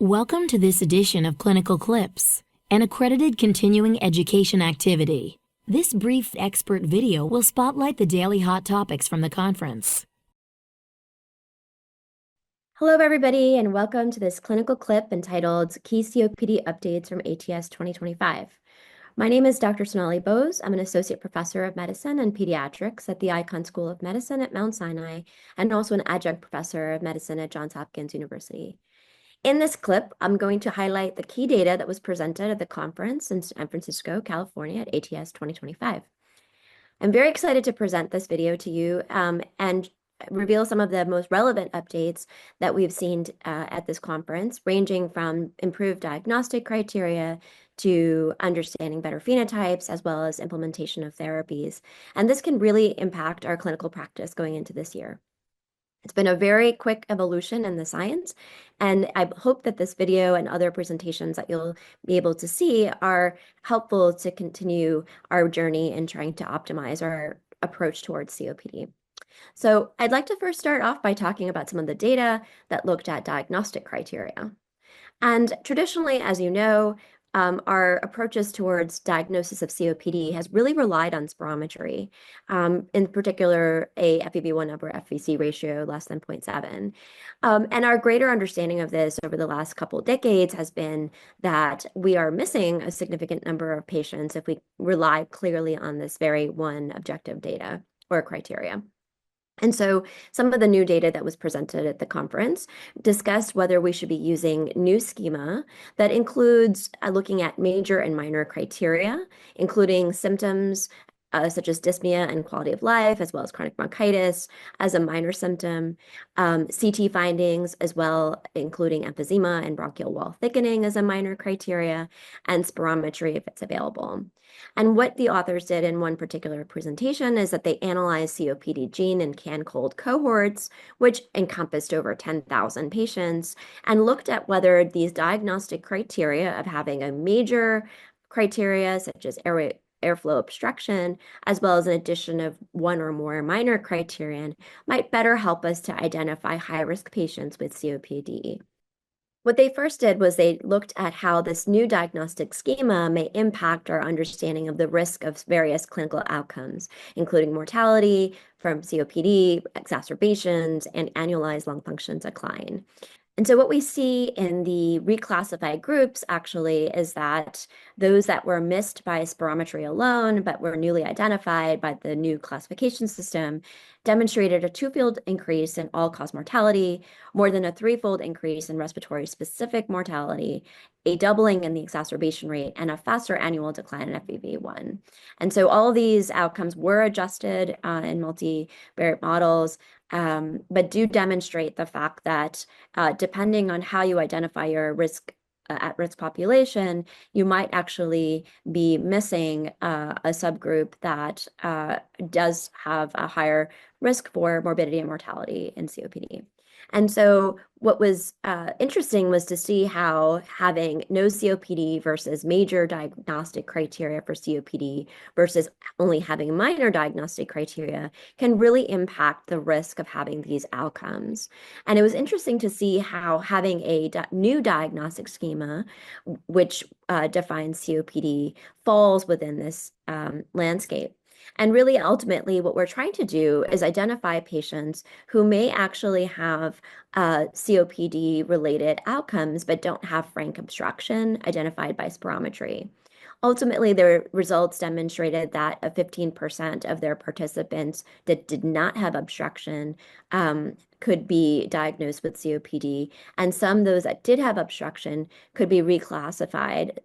Welcome to this edition of Clinical Clips, an accredited continuing education activity. This brief expert video will spotlight the daily hot topics from the conference. Hello, everybody, and welcome to this clinical clip entitled Key COPD Updates from ATS 2025. My name is Dr. Sonali Bose. I'm an Associate Professor of Medicine and Pediatrics at the Icahn School of Medicine at Mount Sinai, and also an Adjunct Professor of Medicine at Johns Hopkins University. In this clip, I'm going to highlight the key data that was presented at the conference in San Francisco, California at ATS 2025. I'm very excited to present this video to you and reveal some of the most relevant updates that we've seen at this conference, ranging from improved diagnostic criteria to understanding better phenotypes, as well as implementation of therapies. And this can really impact our clinical practice going into this year. It's been a very quick evolution in the science, and I hope that this video and other presentations that you'll be able to see are helpful to continue our journey in trying to optimize our approach towards COPD. So I'd like to first start off by talking about some of the data that looked at diagnostic criteria. And traditionally, as you know, our approaches towards diagnosis of COPD has really relied on spirometry, in particular a FEV1 over FVC ratio less than 0.7. And our greater understanding of this over the last couple decades has been that we are missing a significant number of patients if we rely clearly on this very one objective data or criteria. And so some of the new data that was presented at the conference discussed whether we should be using new schema that includes looking at major and minor criteria, including symptoms such as dyspnea and quality of life, as well as chronic bronchitis as a minor symptom, CT findings, as well, including emphysema and bronchial wall thickening as a minor criteria, and spirometry if it's available. And what the authors did in one particular presentation is that they analyzed COPD gene and can-cold cohorts, which encompassed over 10,000 patients, and looked at whether these diagnostic criteria of having a major criteria such as airflow obstruction, as well as an addition of one or more minor criterion, might better help us to identify high-risk patients with COPD. What they first did was they looked at how this new diagnostic schema may impact our understanding of the risk of various clinical outcomes, including mortality from COPD, exacerbations, and annualized lung function decline. And so what we see in the reclassified groups actually is that those that were missed by spirometry alone, but were newly identified by the new classification system, demonstrated a twofold increase in all-cause mortality, more than a threefold increase in respiratory-specific mortality, a doubling in the exacerbation rate, and a faster annual decline in FEV1. And so all of these outcomes were adjusted in multivariate models, but do demonstrate the fact that depending on how you identify your at-risk population, you might actually be missing a subgroup that does have a higher risk for morbidity and mortality in COPD. And so what was interesting was to see how having no COPD versus major diagnostic criteria for COPD versus only having minor diagnostic criteria can really impact the risk of having these outcomes. And it was interesting to see how having a new diagnostic schema, which defines COPD, falls within this landscape. And really, ultimately, what we're trying to do is identify patients who may actually have COPD-related outcomes, but don't have frank obstruction identified by spirometry. Ultimately, their results demonstrated that 15% of their participants that did not have obstruction could be diagnosed with COPD, and some those that did have obstruction could be reclassified,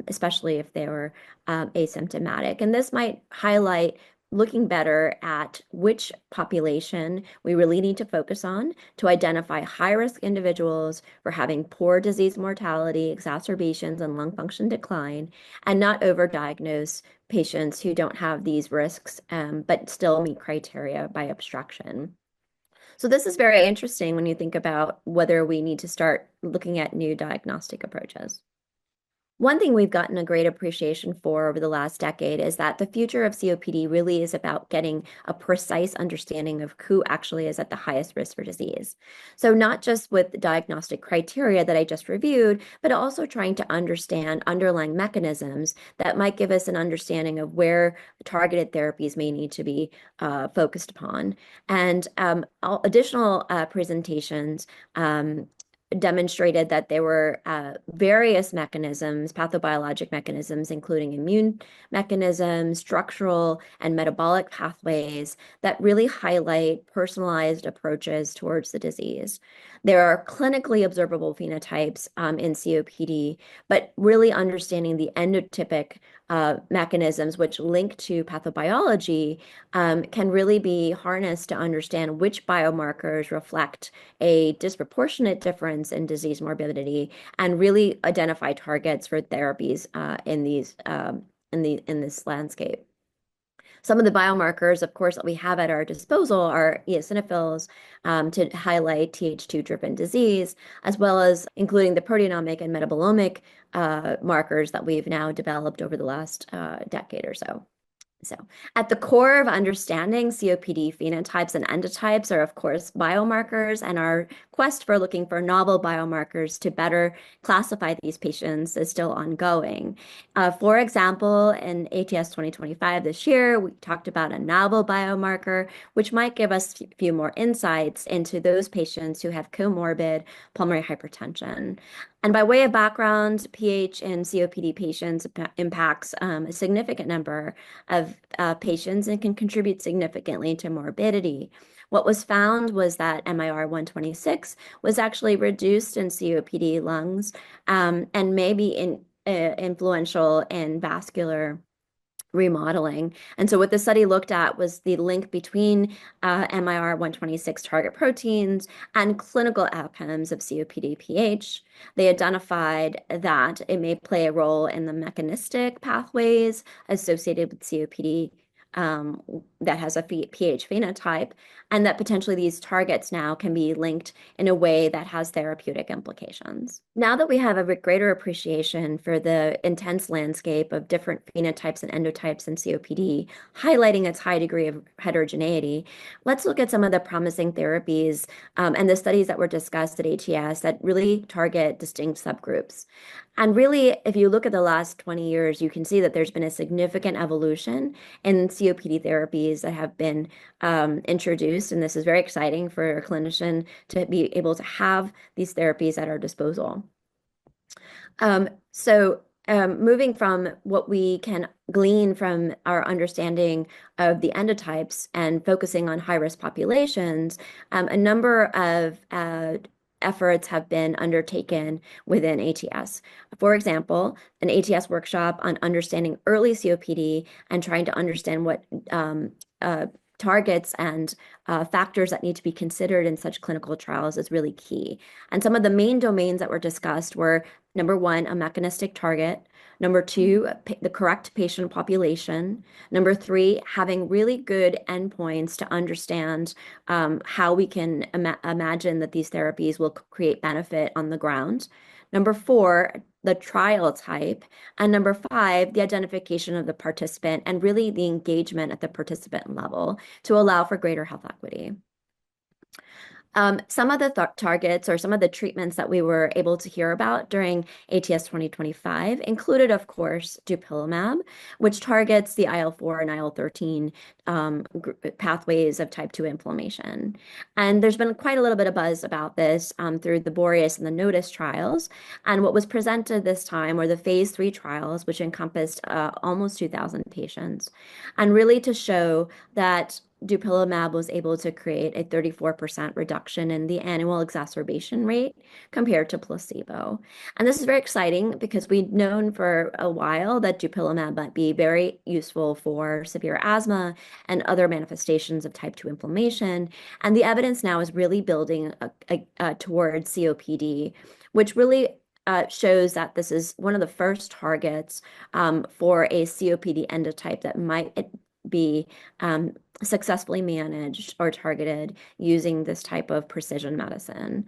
especially if they were asymptomatic. And this might highlight looking better at which population we really need to focus on to identify high-risk individuals for having poor disease mortality, exacerbations, and lung function decline, and not overdiagnose patients who don't have these risks, but still meet criteria by obstruction. So this is very interesting when you think about whether we need to start looking at new diagnostic approaches. One thing we've gotten a great appreciation for over the last decade is that the future of COPD really is about getting a precise understanding of who actually is at the highest risk for disease. So not just with the diagnostic criteria that I just reviewed, but also trying to understand underlying mechanisms that might give us an understanding of where targeted therapies may need to be focused upon. And additional presentations demonstrated that there were various mechanisms, pathobiologic mechanisms, including immune mechanisms, structural and metabolic pathways that really highlight personalized approaches towards the disease. There are clinically observable phenotypes in COPD, but really understanding the endotypic mechanisms which link to pathobiology can really be harnessed to understand which biomarkers reflect a disproportionate difference in disease morbidity and really identify targets for therapies in this landscape. Some of the biomarkers, of course, that we have at our disposal are eosinophils to highlight Th2-driven disease, as well as including the proteomic and metabolomic markers that we've now developed over the last decade or so. So, at the core of understanding COPD phenotypes and endotypes are, of course, biomarkers, and our quest for looking for novel biomarkers to better classify these patients is still ongoing. For example, in ATS 2025 this year, we talked about a novel biomarker, which might give us a few more insights into those patients who have comorbid pulmonary hypertension. And by way of background, pH in COPD patients impacts a significant number of patients and can contribute significantly to morbidity. What was found was that MIR 126 was actually reduced in COPD lungs and may be influential in vascular remodeling. And so what the study looked at was the link between MIR 126 target proteins and clinical outcomes of COPD pH. They identified that it may play a role in the mechanistic pathways associated with COPD that has a pH phenotype, and that potentially these targets now can be linked in a way that has therapeutic implications. Now that we have a greater appreciation for the intense landscape of different phenotypes and endotypes in COPD, highlighting its high degree of heterogeneity, let's look at some of the promising therapies and the studies that were discussed at ATS that really target distinct subgroups. And really, if you look at the last 20 years, you can see that there's been a significant evolution in COPD therapies that have been introduced. And this is very exciting for a clinician to be able to have these therapies at our disposal. Moving from what we can glean from our understanding of the endotypes and focusing on high-risk populations, a number of efforts have been undertaken within ATS. For example, an ATS workshop on understanding early COPD and trying to understand what targets and factors that need to be considered in such clinical trials is really key. And some of the main domains that were discussed were, number one, a mechanistic target. Number two, the correct patient population. Number three, having really good endpoints to understand how we can imagine that these therapies will create benefit on the ground. Number four, the trial type. And number five, the identification of the participant and really the engagement at the participant level to allow for greater health equity. Some of the targets or some of the treatments that we were able to hear about during ATS 2025 included, of course, dupilumab, which targets the IL-4 and IL-13 pathways of type 2 inflammation. And there's been quite a little bit of buzz about this through the Boreas and the Notice trials. And what was presented this time were the phase 3 trials, which encompassed almost 2,000 patients, and really to show that dupilumab was able to create a 34% reduction in the annual exacerbation rate compared to placebo. And this is very exciting because we'd known for a while that dupilumab might be very useful for severe asthma and other manifestations of type 2 inflammation. And the evidence now is really building towards COPD, which really shows that this is one of the first targets for a COPD endotype that might be successfully managed or targeted using this type of precision medicine.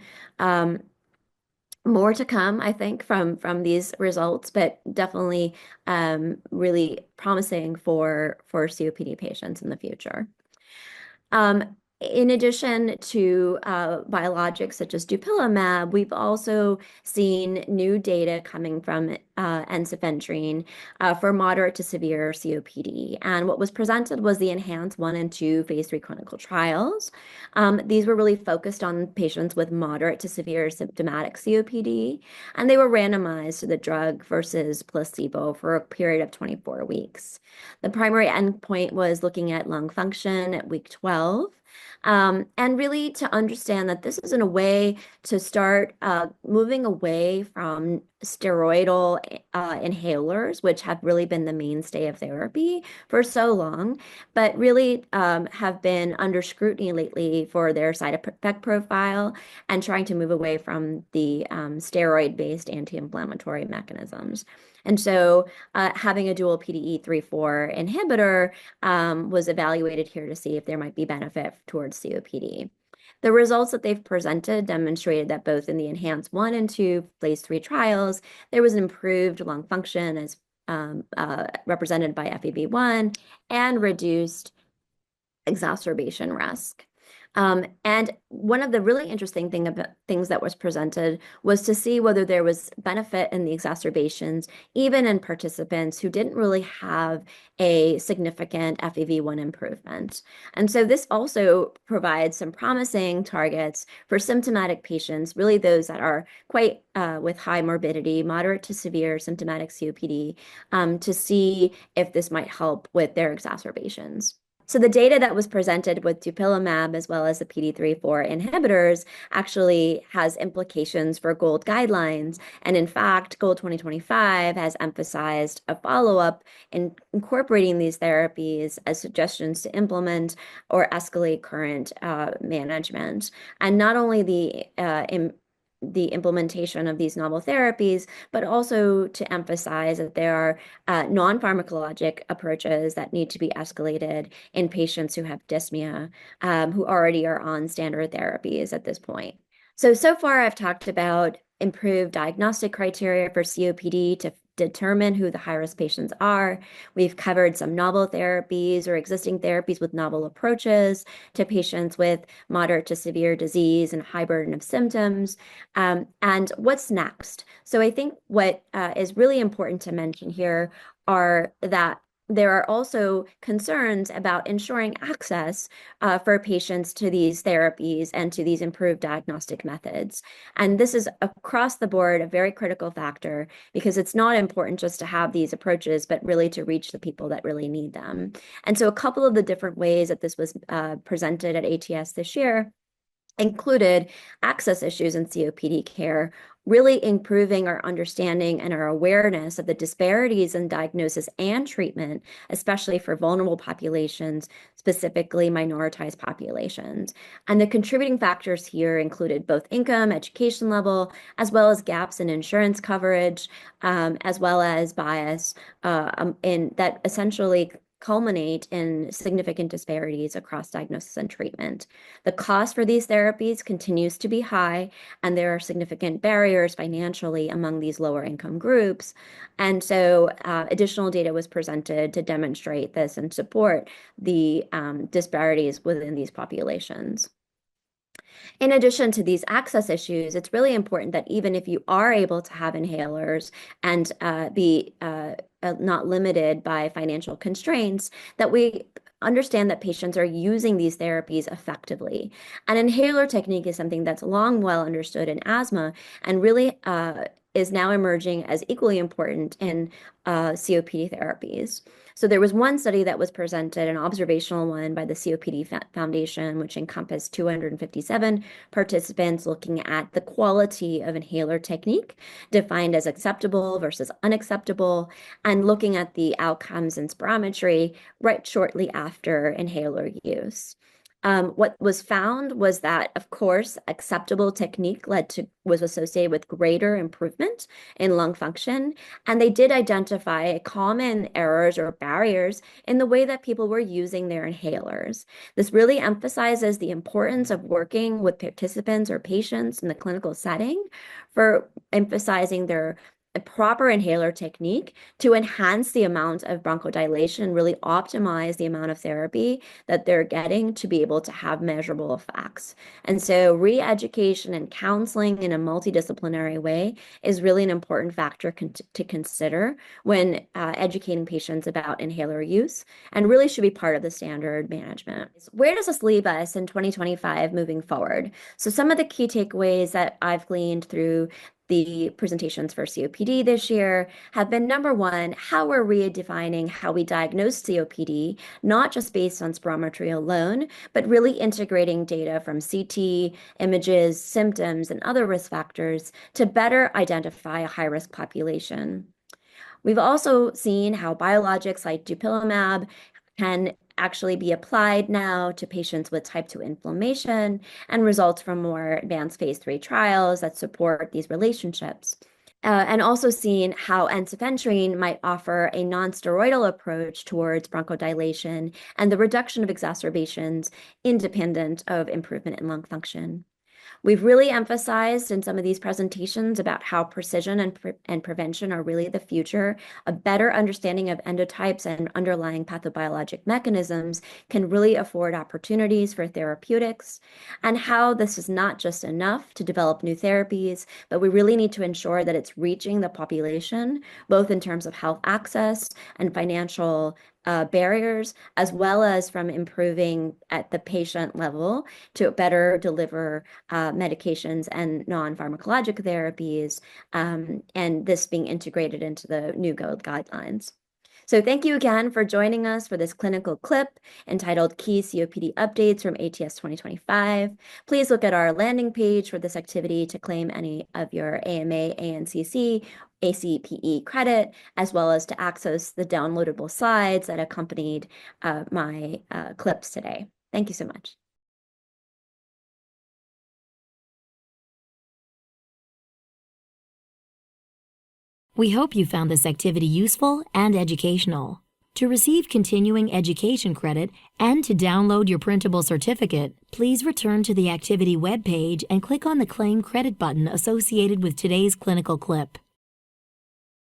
More to come, I think, from these results, but definitely really promising for COPD patients in the future. In addition to biologics such as dupilumab, we've also seen new data coming from ensifentrine for moderate to severe COPD. And what was presented was the ENHANCE 1 and 2 phase 3 clinical trials. These were really focused on patients with moderate to severe symptomatic COPD, and they were randomized to the drug versus placebo for a period of 24 weeks. The primary endpoint was looking at lung function at week 12. And really to understand that this is in a way to start moving away from steroidal inhalers, which have really been the mainstay of therapy for so long, but really have been under scrutiny lately for their side effect profile and trying to move away from the steroid-based anti-inflammatory mechanisms. And so having a dual PDE3/4 inhibitor was evaluated here to see if there might be benefit towards COPD. The results that they've presented demonstrated that both in the ENHANCE 1 and 2 phase 3 trials, there was improved lung function as represented by FEV1 and reduced exacerbation risk. And one of the really interesting things that was presented was to see whether there was benefit in the exacerbations, even in participants who didn't really have a significant FEV1 improvement. And so this also provides some promising targets for symptomatic patients, really those that are quite with high morbidity, moderate to severe symptomatic COPD, to see if this might help with their exacerbations. So the data that was presented with dupilumab as well as the PDE3/4 inhibitors actually has implications for GOLD guidelines. And in fact, GOLD 2025 has emphasized a follow-up in incorporating these therapies as suggestions to implement or escalate current management. And not only the implementation of these novel therapies, but also to emphasize that there are non-pharmacologic approaches that need to be escalated in patients who have dyspnea, who already are on standard therapies at this point. So far I've talked about improved diagnostic criteria for COPD to determine who the high-risk patients are. We've covered some novel therapies or existing therapies with novel approaches to patients with moderate to severe disease and high burden of symptoms. And what's next? So I think what is really important to mention here are that there are also concerns about ensuring access for patients to these therapies and to these improved diagnostic methods. And this is across the board a very critical factor because it's not important just to have these approaches, but really to reach the people that really need them. And so a couple of the different ways that this was presented at ATS this year included access issues in COPD care, really improving our understanding and our awareness of the disparities in diagnosis and treatment, especially for vulnerable populations, specifically minoritized populations. And the contributing factors here included both income, education level, as well as gaps in insurance coverage, as well as bias in that essentially culminate in significant disparities across diagnosis and treatment. The cost for these therapies continues to be high, and there are significant barriers financially among these lower income groups. And so additional data was presented to demonstrate this and support the disparities within these populations. In addition to these access issues, it's really important that even if you are able to have inhalers and be not limited by financial constraints, that we understand that patients are using these therapies effectively. An inhaler technique is something that's long well understood in asthma and really is now emerging as equally important in COPD therapies. So there was one study that was presented, an observational one by the COPD Foundation, which encompassed 257 participants looking at the quality of inhaler technique, defined as acceptable versus unacceptable, and looking at the outcomes in spirometry right shortly after inhaler use. What was found was that, of course, acceptable technique was associated with greater improvement in lung function, and they did identify common errors or barriers in the way that people were using their inhalers. This really emphasizes the importance of working with participants or patients in the clinical setting for emphasizing their a proper inhaler technique to enhance the amount of bronchodilation and really optimize the amount of therapy that they're getting to be able to have measurable effects. And so re-education and counseling in a multidisciplinary way is really an important factor to consider when educating patients about inhaler use and really should be part of the standard management. Where does this leave us in 2025 moving forward? So some of the key takeaways that I've gleaned through the presentations for COPD this year have been, number one, how we're redefining how we diagnose COPD, not just based on spirometry alone, but really integrating data from CT, images, symptoms, and other risk factors to better identify a high-risk population. We've also seen how biologics like dupilumab can actually be applied now to patients with type 2 inflammation and results from more advanced phase 3 trials that support these relationships. And also seeing how ensifentrine might offer a non-steroidal approach towards bronchodilation and the reduction of exacerbations independent of improvement in lung function. We've really emphasized in some of these presentations about how precision and prevention are really the future. A better understanding of endotypes and underlying pathobiologic mechanisms can really afford opportunities for therapeutics, and how this is not just enough to develop new therapies, but we really need to ensure that it's reaching the population, both in terms of health access and financial barriers, as well as from improving at the patient level to better deliver medications and non-pharmacologic therapies, and this being integrated into the new guidelines. So thank you again for joining us for this clinical clip entitled Key COPD Updates from ATS 2025. Please look at our landing page for this activity to claim any of your AMA, ANCC, ACPE credit, as well as to access the downloadable slides that accompanied my clips today. Thank you so much. We hope you found this activity useful and educational. To receive continuing education credit and to download your printable certificate, please return to the activity webpage and click on the Claim Credit button associated with today's clinical clip.